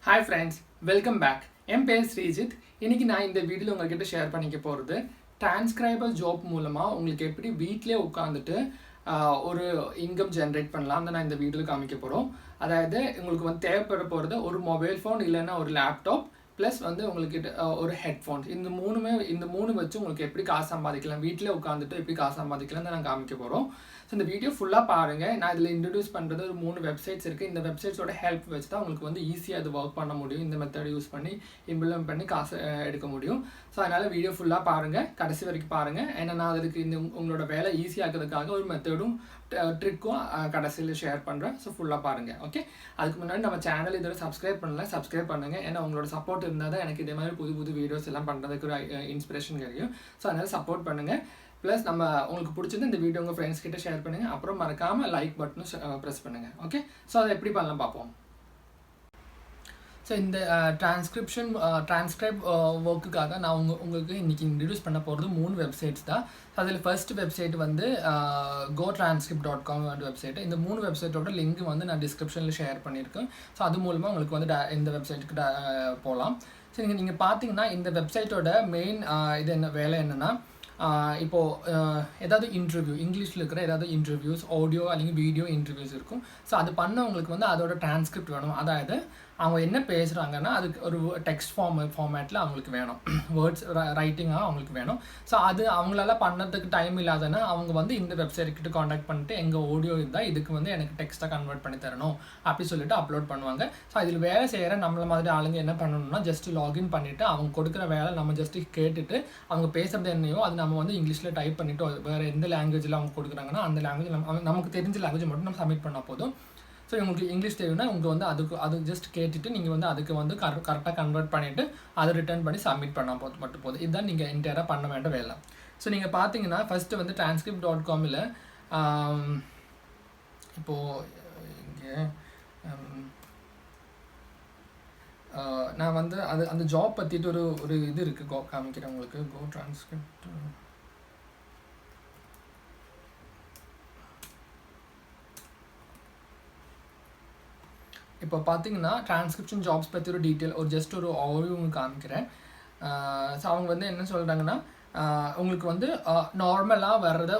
Hi friends, welcome back. என் பேர் Sreejith. இன்னைக்கு நான் இந்த வீடியோல உங்ககிட்ட ஷேர் பண்ணிக்க போறது டிரான்ஸ்கிரைபர் ஜாப் மூலமா உங்களுக்கு எப்படி வீட்லயே உட்கார்ந்துட்டு ஒரு இன்கம் ஜெனரேட் பண்ணலாம் நான் இந்த வீடியோல காமிக்க போறோம். அதாவது உங்களுக்கு வந்து தேவைப்பட போறது ஒரு மொபைல் ஃபோன் இல்லனா ஒரு லேப்டாப் ப்ளஸ் வந்து உங்களுக்கு ஒரு ஹெட்ஃபோன்ஸ் இந்த மூணு வச்சு உங்களுக்கு எப்படி காசு சம்பாதிக்கலாம் வீட்லயே உட்கார்ந்துட்டு எப்படி காசு சம்பாதிக்கலாம் நான் காமிக்க போறோம். ஸோ இந்த வீடியோ ஃபுல்லாக பாருங்கள். நான் இதில் இன்ட்ரடியூஸ் பண்ணுறது ஒரு 3 வெப்சைட்ஸ் இருக்குது. இந்த வெப்சைட்ஸோட ஹெல்ப் வச்சு தான் உங்களுக்கு வந்து ஈஸியாக அது ஒர்க் பண்ண முடியும். இந்த மெத்தட் யூஸ் பண்ணி இம்ப்ளிமெண்ட் பண்ணி காசு எடுக்க முடியும். ஸோ அதனால் வீடியோ ஃபுல்லாக பாருங்கள், கடைசி வரைக்கும் பாருங்கள். ஏன்னா நான் அதுக்கு உங்களோட வேலை ஈஸியாகிறதுக்காக ஒரு மெத்தடும் ட்ரிக்கும் கடைசியில் ஷேர் பண்ணுறேன். ஸோ ஃபுல்லாக பாருங்கள். ஓகே, அதுக்கு முன்னாடி நம்ம சேனல் இதோட சப்ஸ்கிரைப் பண்ணுங்கள். ஏன்னா உங்களோட சப்போர்ட் இருந்தால் தான் எனக்கு இதே மாதிரி புது வீடியோஸ் எல்லாம் பண்ணுறதுக்கு ஒரு இன்ஸ்பிரேஷன் கிடைக்கும். ஸோ அதனால் சப்போர்ட் பண்ணுங்கள். ப்ளஸ் நம்ம உங்களுக்கு பிடிச்சது இந்த வீடியோ உங்கள் ஃப்ரெண்ட்ஸ் கிட்ட ஷேர் பண்ணுங்கள். அப்புறம் மறக்காமல் லைக் பட்டனும் ப்ரெஸ் பண்ணுங்கள். ஓகே, ஸோ அதை எப்படி பண்ணலாம் பார்ப்போம். ஸோ இந்த டிரான்ஸ்கிரைப் ஒர்க்குக்காக நான் உங்களுக்கு இன்றைக்கி இன்ட்ரடியூஸ் பண்ண போகிறது 3 வெப்சைட்ஸ் தான். அதில் ஃபர்ஸ்ட் வெப்சைட் வந்து gotranscript.com வெப்சைட். இந்த 3 வெப்சைட்டோட லிங்க் வந்து நான் டிஸ்கிரிப்ஷனில் ஷேர் பண்ணியிருக்கேன். ஸோ அது மூலமாக உங்களுக்கு வந்து இந்த வெப்சைட்டுக்கு போகலாம். ஸோ நீங்கள் பார்த்தீங்கன்னா இந்த வெப்சைட்டோட மெயின் இது வேலை என்னென்னா, இப்போது ஏதாவது இன்டர்வியூ இங்கிலீஷில் இருக்கிற ஏதாவது இன்டர்வியூஸ் ஆடியோ അല്ലെങ്കിൽ வீடியோ இன்டர்வியூஸ் இருக்கும். ஸோ அது பண்ணவங்களுக்கு வந்து அதோட டிரான்ஸ்கிரிப்ட் வேணும். அதாவது அவங்க என்ன பேசுகிறாங்கன்னா அதுக்கு ஒரு டெக்ஸ்ட் ஃபார்மேட்டில் அவங்களுக்கு வேணும், வேர்ட்ஸ் ரைட்டிங்காக அவங்களுக்கு வேணும். ஸோ அது அவங்களால பண்ணதுக்கு டைம் இல்லாதனா அவங்க வந்து இந்த வெப்சைட்கிட்ட காண்டாக்ட் பண்ணிட்டு எங்கள் ஆடியோ இருந்தால் இதுக்கு வந்து எனக்கு டெக்ஸ்ட்டாக கன்வெர்ட் பண்ணி தரணும் அப்படி சொல்லிட்டு அப்லோட் பண்ணுவாங்க. ஸோ இதில் வேலை செய்கிற நம்மள மாதிரி ஆளுங்க என்ன பண்ணணும்னா ஜஸ்ட் லாகின் பண்ணிவிட்டு அவங்க கொடுக்குற வேலை நம்ம ஜஸ்ட்டு கேட்டுட்டு அவங்க பேசுகிறது என்னையோ அது நம்ம வந்து இங்கிலீஷில் டைப் பண்ணிவிட்டு வேறு எந்த லாங்குவேஜில் அவங்க கொடுக்குறாங்கன்னா அந்த லாங்குவேஜ் நமக்கு தெரிஞ்ச லாங்குவேஜ் மட்டும் நம்ம சப்மிட் பண்ணால் போதும். ஸோ உங்களுக்கு இங்கிலீஷ் தெரியும்னா உங்களுக்கு வந்து அது ஜஸ்ட் கேட்டுட்டு நீங்கள் வந்து அதுக்கு வந்து கரெக்டாக கன்வெர்ட் பண்ணிவிட்டு அதை ரிட்டர்ன் பண்ணி சப்மிட் பண்ணால் போதும். இதுதான் நீங்கள் என்டையராக பண்ண வேண்டிய வேலை. ஸோ நீங்கள் பார்த்தீங்கன்னா ஃபஸ்ட்டு வந்து transcript.comல இப்போது இங்கே நான் வந்து அந்த ஜாப் பற்றிட்டு ஒரு இது இருக்குது காமிக்கிறேன் உங்களுக்கு. gotranscript இப்போ பார்த்தீங்கன்னா டிரான்ஸ்கிரிப்ஷன் ஜாப்ஸ் பற்றி ஒரு டீட்டெயில் ஜஸ்ட் ஒரு ஓவர்வியூ காமிக்கிறேன். ஸோ அவங்க வந்து என்ன சொல்கிறாங்கன்னா உங்களுக்கு வந்து நார்மலாக வர்றத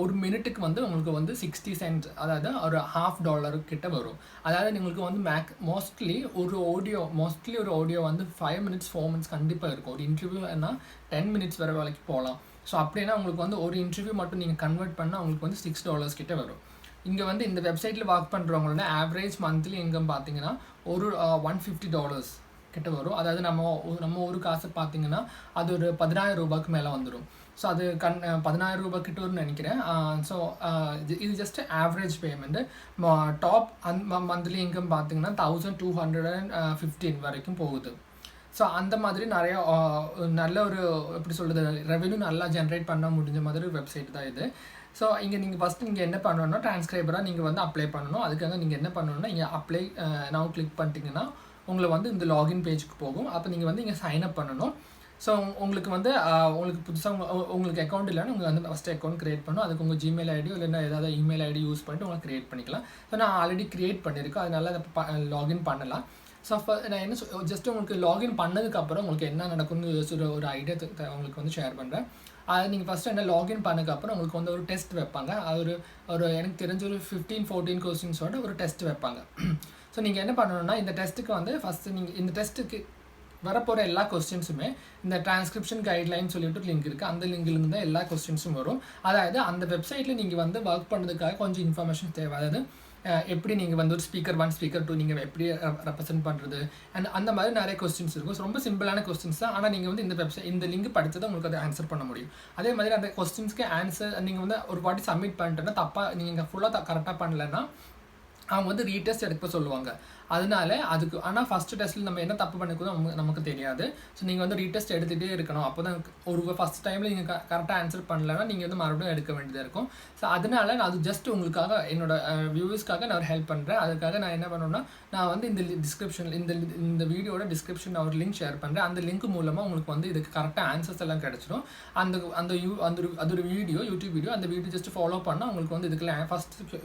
ஒரு மினிட்டுக்கு வந்து உங்களுக்கு வந்து 60 சென்ட், அதாவது ஒரு $1/2 கிட்ட வரும். அதாவது உங்களுக்கு வந்து மோஸ்ட்லி ஒரு ஆடியோ வந்து 5 மினிட்ஸ் 4 மினிட்ஸ் கண்டிப்பாக இருக்கும். ஒரு இன்டர்வியூனா 10 மினிட்ஸ் வர வரைக்கும் போகலாம். ஸோ அப்படின்னா உங்களுக்கு வந்து ஒரு இன்டர்வியூ மட்டும் நீங்கள் கன்வெர்ட் பண்ணால் உங்களுக்கு வந்து $6 கிட்ட வரும். இங்கே வந்து இந்த வெப்சைட்டில் ஒர்க் பண்ணுறவங்களோட ஆவரேஜ் மந்த்லி இன்கம் பார்த்தீங்கன்னா ஒரு $150 கிட்ட வரும். அதாவது நம்ம ஒரு காசு பார்த்தீங்கன்னா அது ஒரு 10,000 ரூபாய்க்கு மேலே வந்துடும். ஸோ அது 10,000 ரூபாய் கிட்ட வரும்னு நினைக்கிறேன். ஸோ இது just average payment. Top monthly income பார்த்தீங்கன்னா 1,215 வரைக்கும் போகுது. ஸோ அந்த மாதிரி நிறையா நல்ல ஒரு எப்படி சொல்கிறது ரெவென்யூ நல்லா ஜென்ரேட் பண்ண முடிஞ்ச மாதிரி ஒரு வெப்சைட் தான் இது. ஸோ நீங்கள் ஃபஸ்ட்டு நீங்கள் என்ன பண்ணணும்னா டிரான்ஸ்கிரைபராக நீங்கள் வந்து அப்ளை பண்ணணும். அதுக்காக நீங்கள் என்ன பண்ணணும்னா இங்கே அப்ளை நவ் கிளிக் பண்ணிட்டீங்கன்னா உங்களை வந்து இந்த லாகின் பேஜுக்கு போகும். அப்போ நீங்கள் வந்து இங்கே சைன்அப் பண்ணணும். ஸோ உங்களுக்கு வந்து உங்களுக்கு புதுசாக உங்களுக்கு அக்கௌண்ட் இல்லைன்னா உங்கள் வந்து ஃபஸ்ட்டு அக்கௌண்ட் க்ரியேட் பண்ணணும். அதுக்கு உங்கள் ஜிமெயில் ஐடியோ இல்லைன்னா ஏதாவது இமெயில் ஐடி யூஸ் பண்ணிட்டு உங்களுக்கு க்ரியேட் பண்ணிக்கலாம். ஸோ நான் ஆல்ரெடி க்ரியேட் பண்ணியிருக்கேன், அதனால அதை லாகின் பண்ணலாம். ஸோ நான் என்ன ஜஸ்ட் உங்களுக்கு லாகின் பண்ணதுக்கப்புறம் உங்களுக்கு என்ன நடக்கும்னு ஒரு ஐடியா உங்களுக்கு வந்து ஷேர் பண்ணுறேன். அது நீங்கள் ஃபஸ்ட்டு என்ன லாகின் பண்ணதுக்கப்புறம் உங்களுக்கு வந்து ஒரு டெஸ்ட் வைப்பாங்க. அது ஒரு எனக்கு தெரிஞ்ச ஒரு 15-14 கொஸ்டின்ஸோட ஒரு டெஸ்ட் வைப்பாங்க. ஸோ நீங்கள் என்ன பண்ணணும்னா இந்த டெஸ்ட்டுக்கு வந்து ஃபஸ்ட்டு நீங்கள் இந்த டெஸ்ட்டுக்கு வரப்போகிற எல்லா கொஸ்டின்ஸுமே இந்த டிரான்ஸ்கிரிப்ஷன் கைட்லைன் சொல்லிட்டு ஒரு லிங்க் இருக்குது. அந்த லிங்க்லேருந்து தான் எல்லா கொஸ்டின்ஸும் வரும். அதாவது அந்த வெப்சைட்டில் நீங்கள் வந்து ஒர்க் பண்ணுறதுக்காக கொஞ்சம் இன்ஃபர்மேஷன் தேவை. அதாவது எப்படி நீங்கள் வந்து ஒரு ஸ்பீக்கர் 1 ஸ்பீக்கர் 2 நீங்கள் எப்படி ரெப்ரசென்ட் பண்ணுறது அந்த மாதிரி நிறைய கொஸ்டின்ஸ் இருக்கும். ரொம்ப சிம்பிளான கொஸ்டின்ஸ் தான். ஆனால் நீங்கள் வந்து இந்த லிங்க் படித்ததை உங்களுக்கு அதை ஆன்சர் பண்ண முடியும். அதே மாதிரி அந்த கொஸ்டின்ஸ்க்கு ஆன்சர் நீங்கள் வந்து ஒரு வாட்டி சப்மிட் பண்ணிட்டேன்னா தப்பாக நீங்கள் ஃபுல்லாக கரெக்டாக பண்ணலைன்னா அவங்க வந்து ரீடெஸ்ட் எடுக்க சொல்லுவாங்க. அதனால அதுக்கு ஆனால் ஃபஸ்ட்டு டெஸ்ட்டில் நம்ம என்ன தப்பு பண்ணிக்கூட நமக்கு தெரியாது. ஸோ நீங்கள் வந்து ரீடெஸ்ட் எடுத்துகிட்டே இருக்கணும். அப்போ தான் ஒரு ஃபஸ்ட் டைமில் நீங்கள் கரெக்டாக ஆன்சர் பண்ணலைன்னா நீங்கள் வந்து மறுபடியும் எடுக்க வேண்டியதாக இருக்கும். ஸோ அதனால நான் அது ஜஸ்ட் உங்களுக்காக என்னோட வியூவர்ஸ்க்காக நான் ஹெல்ப் பண்ணுறேன். அதுக்காக நான் என்ன பண்ணணும்னா நான் வந்து இந்த டிஸ்கிரிப்ஷனில் இந்த வீடியோட டிஸ்கிரிப்ஷன் ஒரு லிங்க் ஷேர் பண்ணுறேன். அந்த லிங்க் மூலமாக உங்களுக்கு வந்து இதுக்கு கரெக்டாக ஆன்சர்ஸ் எல்லாம் கிடச்சிடும். அது ஒரு வீடியோ யூடியூப் வீடியோ, அந்த வீடியோ ஜஸ்ட் ஃபாலோ பண்ணால் உங்களுக்கு வந்து இதுக்குள்ள ஃபஸ்ட்டு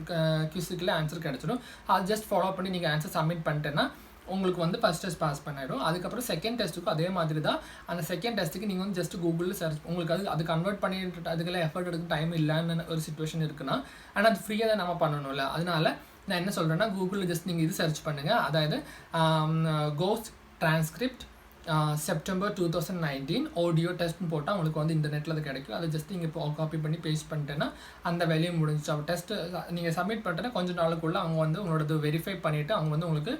கியூஸுக்குள்ள ஆன்சர் கிடச்சிடும். அது ஜஸ்ட் ஃபாலோ பண்ணி நீங்கள் ஆன்சர் சப்மிட் பண்ணிட்டேன்னா உங்களுக்கு வந்து ஃபஸ்ட் டெஸ்ட் பாஸ் பண்ணிடும். அதுக்கப்புறம் செகண்ட் டெஸ்ட்டுக்கும் அதே மாதிரி தான். அந்த செகண்ட் டெஸ்ட்டுக்கு நீங்கள் வந்து ஜஸ்ட் கூகுளில் சர்ச், உங்களுக்கு அது கன்வெர்ட் பண்ணிட்டு அதுக்கெல்லாம் எஃபர்ட் எடுக்க டைம் இல்லைன்னு ஒரு சுச்சுவேஷன் இருக்குன்னா, ஆனால் அது ஃப்ரீயாக தான் நம்ம பண்ணணும்ல. அதனால நான் என்ன சொல்கிறேன்னா, கூகுளில் ஜஸ்ட் நீங்கள் இது சர்ச் பண்ணுங்கள். அதாவது கோஸ்ட் டிரான்ஸ்கிரிப்ட் செப்டம்பர் 2019 ஆடியோ டெஸ்ட்னு போட்டால் உங்களுக்கு வந்து இன்டர்நெட்டில் அது கிடைக்கும். அதை ஜஸ்ட் நீங்கள் இப்போ காப்பி பண்ணி பேஸ்ட் பண்ணிட்டேன்னா அந்த வேலையை முடிஞ்சிச்சு. அப்போ டெஸ்ட்டு நீங்கள் சப்மிட் பண்ணிட்டேன்னா கொஞ்சம் நாளுக்குள்ளே அவங்க வந்து உங்களோடது வெரிஃபை பண்ணிவிட்டு அவங்க வந்து உங்களுக்கு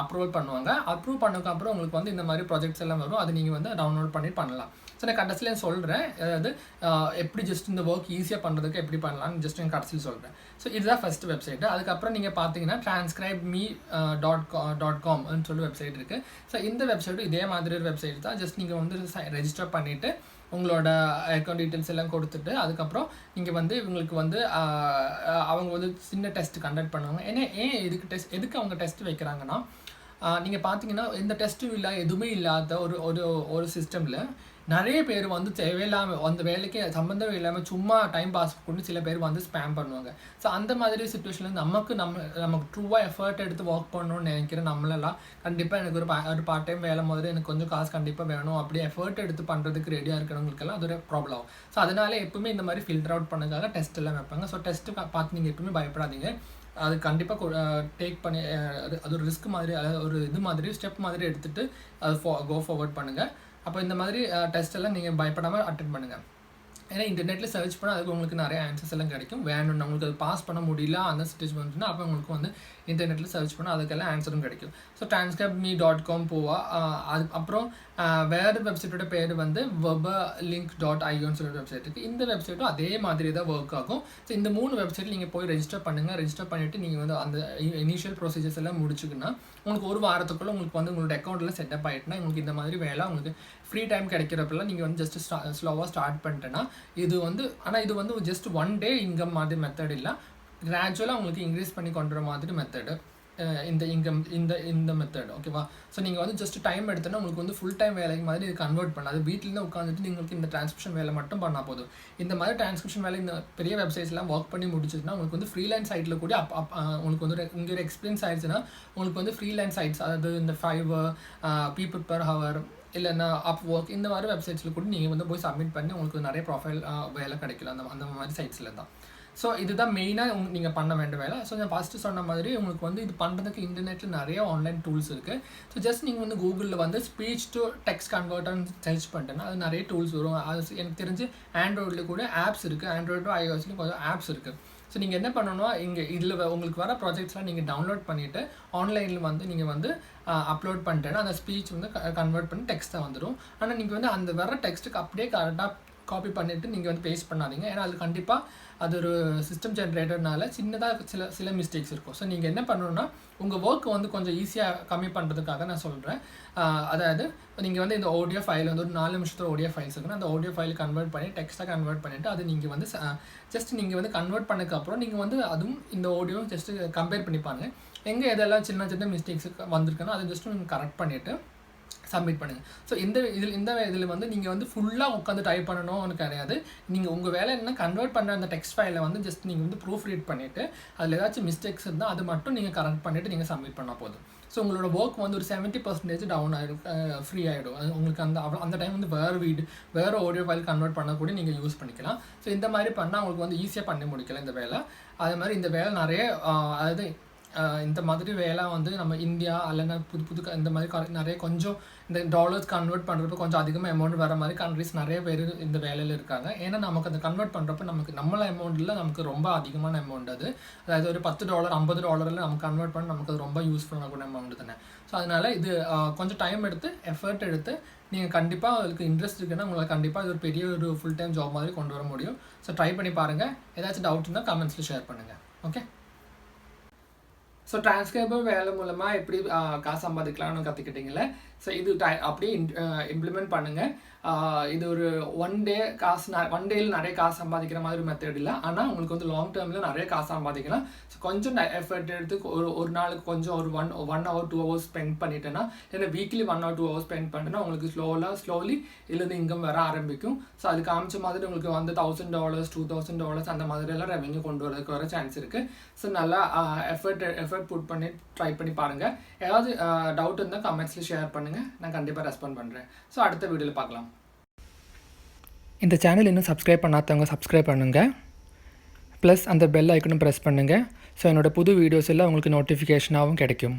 அப்ரூவல் பண்ணுவாங்க. அப்ரூவ் பண்ணதுக்கப்புறம் உங்களுக்கு வந்து இந்த மாதிரி ப்ராஜெக்ட்ஸ் எல்லாம் வரும். அது நீங்கள் வந்து டவுன்லோட் பண்ணி பண்ணலாம். ஸோ நான் கடைசியில் சொல்கிறேன், அதாவது எப்படி ஜஸ்ட் இந்த ஒர்க் ஈஸியாக பண்ணுறதுக்கு எப்படி பண்ணலாம்னு ஜஸ்ட் நான் கடைசியில் சொல்கிறேன். ஸோ இதுதான் ஃபஸ்ட்டு வெப்சைட்டு. அதுக்கப்புறம் நீங்கள் பார்த்தீங்கன்னா transcribeme.com சொல்லி வெப்சைட் இருக்குது. ஸோ இந்த வெப்சைட்டும் இதே மாதிரி ஒரு வெப்சைட் தான். ஜஸ்ட் நீங்கள் வந்து ரெஜிஸ்டர் பண்ணிவிட்டு உங்களோட அக்கௌண்ட் டீட்டெயில்ஸ் எல்லாம் கொடுத்துட்டு அதுக்கப்புறம் நீங்கள் வந்து இவங்களுக்கு வந்து அவங்க வந்து சின்ன டெஸ்ட் கண்டக்ட் பண்ணுவாங்க. ஏன் எதுக்கு அவங்க டெஸ்ட் வைக்கிறாங்கன்னா, நீங்கள் பார்த்தீங்கன்னா இந்த டெஸ்ட்டும் இல்லை எதுவுமே இல்லாத ஒரு சிஸ்டமில் நிறைய பேர் வந்து தேவையில்லாமல் அந்த வேலைக்கு சம்மந்தம் இல்லாமல் சும்மா டைம் பாஸ் பண்ணி சில பேர் வந்து ஸ்பேம் பண்ணுவாங்க. ஸோ அந்த மாதிரி சுச்சுவேஷனில் நமக்கு ட்ரூவாக எஃபர்ட் எடுத்து ஒர்க் பண்ணணும்னு நினைக்கிறேன். நம்மளெல்லாம் கண்டிப்பாக எனக்கு ஒரு பார்ட் டைம் வேலை மாதிரி எனக்கு கொஞ்சம் காசு கண்டிப்பாக வேணும், அப்படியே எஃபர்ட் எடுத்து பண்ணுறதுக்கு ரெடியாக இருக்கிறவங்களுக்கெல்லாம் அது ஒரு ப்ராப்ளம் ஆகும். ஸோ அதனால எப்பவுமே இந்த மாதிரி ஃபில்டர் அவுட் பண்ணதுக்காக டெஸ்ட் எல்லாம் வைப்பாங்க. ஸோ டெஸ்ட்டு பார்த்து நீங்கள் எப்பவுமே பயப்படாதீங்க. அது கண்டிப்பாக டேக் பண்ணி அது ஒரு ரிஸ்க் மாதிரி, அதாவது ஒரு இது மாதிரி ஸ்டெப் மாதிரி எடுத்துகிட்டு அது கோ ஃபார்வர்ட் பண்ணுங்கள். அப்போ இந்த மாதிரி டெஸ்ட் எல்லாம் நீங்கள் பயப்படாமல் அட்டென்ட் பண்ணுங்கள். ஏன்னா இன்டர்நெட்டில் சர்ச் பண்ணால் அதுக்கு உங்களுக்கு நிறைய ஆன்சர்ஸ் எல்லாம் கிடைக்கும். வேணும்னு உங்களுக்கு அது பாஸ் பண்ண முடியல அந்த சிச்சுவேஷன் வந்துச்சுன்னா அப்போ உங்களுக்கு வந்து இன்டர்நெட்டில் சர்ச் பண்ணால் அதுக்கெல்லாம் ஆன்சரும் கிடைக்கும். ஸோ transcribeme.com போவா. அது அப்புறம் வேறு வெப்சைட்டோட பேர் வந்து verbalink.io சொல்லி வெப்சைட் இருக்குது. இந்த வெப்சைட்டும் அதே மாதிரி தான் ஒர்க் ஆகும். ஸோ இந்த 3 வெப்சைட் நீங்கள் போய் ரெஜிஸ்டர் பண்ணுங்கள். ரெஜிஸ்டர் பண்ணிவிட்டு நீங்கள் வந்து அந்த இனிஷியல் ப்ரொசீஜர்ஸ் எல்லாம் முடிச்சுக்குன்னா உங்களுக்கு ஒரு வாரத்துக்குள்ளே உங்களுக்கு வந்து உங்களோட அக்கௌண்ட்டில் செட்டப் ஆகிட்டுனா உங்களுக்கு இந்த மாதிரி வேலை உங்களுக்கு ஃப்ரீ டைம் கிடைக்கிறப்பெல்லாம் நீங்கள் வந்து ஜஸ்ட் ஸ்லோவாக ஸ்டார்ட் பண்ணிட்டேன்னா இது வந்து, ஆனால் இது வந்து ஜஸ்ட் 1 day இன்கம் மாதிரி மெத்தட் இல்லை, கிராஜுவலாக உங்களுக்கு இன்க்ரீஸ் பண்ணி கொண்டு வர மாதிரி மெத்தடு இந்த இன்கம் இந்த மெத்தட். ஓகேவா? ஸோ நீங்கள் வந்து ஜஸ்ட் டைம் எடுத்தோன்னா உங்களுக்கு வந்து ஃபுல் டைம் வேலைக்கு மாதிரி இது கன்வெர்ட் பண்ணலாம். அது வீட்டிலேருந்து உட்காந்துட்டு നിങ്ങൾക്ക് இந்த டிரான்ஸ்கிரிப்ஷன் வேலை மட்டும் பண்ணால் போதும். இந்த மாதிரி டிரான்ஸ்கிரிப்ஷன் வேலை இந்த பெரிய வெப்சைட்ஸ்லாம் ஒர்க் பண்ணி முடிச்சதுன்னா உங்களுக்கு வந்து ஃப்ரீலான்ஸ் சைட்டில் கூட உங்களுக்கு வந்து இங்கே ஒரு எக்ஸ்பீரியன்ஸ் ஆயிடுச்சுன்னா உங்களுக்கு வந்து ஃப்ரீலான்ஸ் சைட்ஸ், அதாவது இந்த Fiverr, people per hour இல்லைன்னா Upwork இந்த மாதிரி வெப்சைட்ஸில் கூட நீங்கள் வந்து போய் சப்மிட் பண்ணி உங்களுக்கு நிறைய ப்ரொஃபைல் வேலை கிடைக்கலாம் அந்த மாதிரி சைட்ஸில் தான். ஸோ இதுதான் மெயினாக நீங்கள் பண்ண வேண்டிய வேலை. ஸோ நான் ஃபஸ்ட்டு சொன்ன மாதிரி உங்களுக்கு வந்து இது பண்ணுறதுக்கு இன்டர்நெட்டில் நிறைய ஆன்லைன் டூல்ஸ் இருக்குது. ஸோ ஜஸ்ட் நீங்கள் வந்து கூகுளில் வந்து ஸ்பீச் டு டெக்ஸ்ட் கன்வெர்ட்டர்னு சர்ச் பண்ணிட்டேன்னா அது நிறைய டூல்ஸ் வரும். அது எனக்கு தெரிஞ்சு ஆண்ட்ராய்டில் கூட ஆப்ஸ் இருக்குது, ஆண்ட்ராய்டும் iOSலையும் கொஞ்சம் ஆப்ஸ் இருக்குது. ஸோ நீங்கள் என்ன பண்ணணும்னா இதில் உங்களுக்கு வர ப்ராஜெக்ட்ஸ்லாம் நீங்கள் டவுன்லோட் பண்ணிவிட்டு ஆன்லைனில் வந்து நீங்கள் வந்து அப்லோட் பண்ணிட்டேன்னா அந்த ஸ்பீச் வந்து கன்வெர்ட் பண்ணி டெக்ஸ்ட்டாக வந்துடும். ஆனால் நீங்கள் வந்து அந்த வர டெக்ஸ்ட்டுக்கு அப்படியே கரெக்டாக காப்பி பண்ணிவிட்டு நீங்கள் வந்து பேஸ்ட் பண்ணாதீங்க. ஏன்னா அது கண்டிப்பாக அது ஒரு சிஸ்டம் ஜென்ரேட்டர்னால சின்னதாக சில மிஸ்டேக்ஸ் இருக்கும். ஸோ நீங்கள் என்ன பண்ணணும்னா உங்கள் ஒர்க்கை வந்து கொஞ்சம் ஈஸியாக கம்மி பண்ணுறதுக்காக நான் சொல்கிறேன். அதாவது நீங்கள் வந்து இந்த ஆடியோ ஃபைல் வந்து ஒரு 4 நிமிஷத்தில் ஆடியோ ஃபைல்ஸ் இருக்குன்னா அந்த ஆடியோ ஃபைல் கன்வெர்ட் பண்ணி டெக்ஸ்ட்டாக கன்வெர்ட் பண்ணிவிட்டு அது நீங்கள் வந்து ஜஸ்ட் நீங்கள் வந்து கன்வெர்ட் பண்ணதுக்கப்புறம் நீங்கள் வந்து அதுவும் இந்த ஆடியோ ஜஸ்ட்டு கம்பேர் பண்ணி பாருங்கள். எங்கே எதெல்லாம் சின்ன மிஸ்டேக்ஸ் வந்திருக்குன்னா அதை ஜஸ்ட்டு நீங்கள் கரெக்ட் பண்ணிவிட்டு சப்மிட் பண்ணுங்கள். ஸோ இந்த இதில் வந்து நீங்கள் வந்து ஃபுல்லாக உட்காந்து டைப் பண்ணணும்னு கிடையாது. நீங்கள் உங்கள் வேலை என்ன கன்வெர்ட் பண்ண அந்த டெக்ஸ்ட் ஃபைலை வந்து ஜஸ்ட் நீங்கள் வந்து ப்ரூஃப் ரீட் பண்ணிவிட்டு அதில் ஏதாச்சும் மிஸ்டேக்ஸ் இருந்தால் அது மட்டும் நீங்கள் கரெக்ட் பண்ணிவிட்டு நீங்கள் சப்மிட் பண்ணால் போதும். ஸோ உங்களோட ஒர்க் வந்து ஒரு 70% டவுன் ஆகிடும், ஃப்ரீ ஆகிடும். அது உங்களுக்கு அந்த டைம் வந்து வேறு ஆடியோ ஃபைல் கன்வெர்ட் பண்ண கூட நீங்கள் யூஸ் பண்ணிக்கலாம். ஸோ இந்த மாதிரி பண்ணால் உங்களுக்கு வந்து ஈஸியாக பண்ணி முடிக்கலாம் இந்த வேலை. அதே மாதிரி இந்த வேலை நிறைய அதாவது இந்த மாதிரி வேலை வந்து நம்ம இந்தியா இல்லைன்னா புது இந்த மாதிரி நிறைய கொஞ்சம் இந்த டாலர்ஸ் கன்வெர்ட் பண்ணுறப்ப கொஞ்சம் அதிகமாக அமௌண்ட் வர மாதிரி கண்ட்ரிஸ் நிறைய பேர் இந்த வேலையில் இருக்காங்க. ஏன்னா நமக்கு அந்த கன்வெர்ட் பண்ணுறப்ப நம்மள அமௌண்ட்டில் நமக்கு ரொம்ப அதிகமான அமௌண்ட் அது. அதாவது ஒரு $10 $50 நம்ம கன்வெர்ட் பண்ணி நமக்கு அது ரொம்ப யூஸ்ஃபுல்லான கூட அமௌண்ட் தானே. ஸோ அதனால் இது கொஞ்சம் டைம் எடுத்து எஃபர்ட் எடுத்து நீங்கள் கண்டிப்பாக அதுக்கு இன்ட்ரெஸ்ட் இருக்குன்னா உங்களை கண்டிப்பாக இது ஒரு பெரிய ஒரு ஃபுல் டைம் ஜாப் மாதிரி கொண்டு வர முடியும். ஸோ ட்ரை பண்ணி பாருங்கள். ஏதாச்சும் டவுட் இருந்தால் கமெண்ட்ஸில் ஷேர் பண்ணுங்கள். ஓகே. ஸோ டிரான்ஸ்கிரைபர் வேலை மூலமாக எப்படி காசு சம்பாதிக்கலாம்னு கற்றுக்கிட்டீங்களே. ஸோ இது அப்படியே இம்ப்ளிமெண்ட் பண்ணுங்கள். இது ஒரு ஒன் டேயில் நிறைய காசு சம்பாதிக்கிற மாதிரி மெத்தட் இல்லை, ஆனால் உங்களுக்கு வந்து லாங் டேர்மில் நிறைய காசு சம்பாதிக்கலாம். ஸோ கொஞ்சம் எஃபர்ட் எடுத்து ஒரு நாளுக்கு கொஞ்சம் ஒரு 1 hour 2 hours ஸ்பெண்ட் பண்ணிட்டேன்னா, ஏன்னா வீக்லி 1 hour 2 hours ஸ்பெண்ட் பண்ணிட்டேன்னா உங்களுக்கு ஸ்லோலி இதுலேருந்து இன்கம் வர ஆரம்பிக்கும். ஸோ அது காமிச்ச மாதிரி உங்களுக்கு வந்து $1000 $2000 அந்த மாதிரியெல்லாம் ரெவென்யூ கொண்டு வரதுக்கு வர சான்ஸ் இருக்குது. ஸோ நல்லா எஃபர்ட் எஃபர்ட் புட் பண்ணி ட்ரை பண்ணி பாருங்கள். ஏதாவது டவுட் இருந்தால் கமெண்ட்ஸில் ஷேர் பண்ணுங்கள், நான் கண்டிப்பாக ரெஸ்பாண்ட் பண்ணுறேன். ஸோ அடுத்த வீடியோவில் பார்க்கலாம். இந்த சேனல் இன்னும் சப்ஸ்கிரைப் பண்ணாதவங்க சப்ஸ்கிரைப் பண்ணுங்கள், ப்ளஸ் அந்த பெல் ஐக்கனும் ப்ரெஸ் பண்ணுங்கள். ஸோ என்னோடய புது வீடியோஸ் எல்லாம் உங்களுக்கு நோட்டிஃபிகேஷனாகவும் கிடைக்கும்.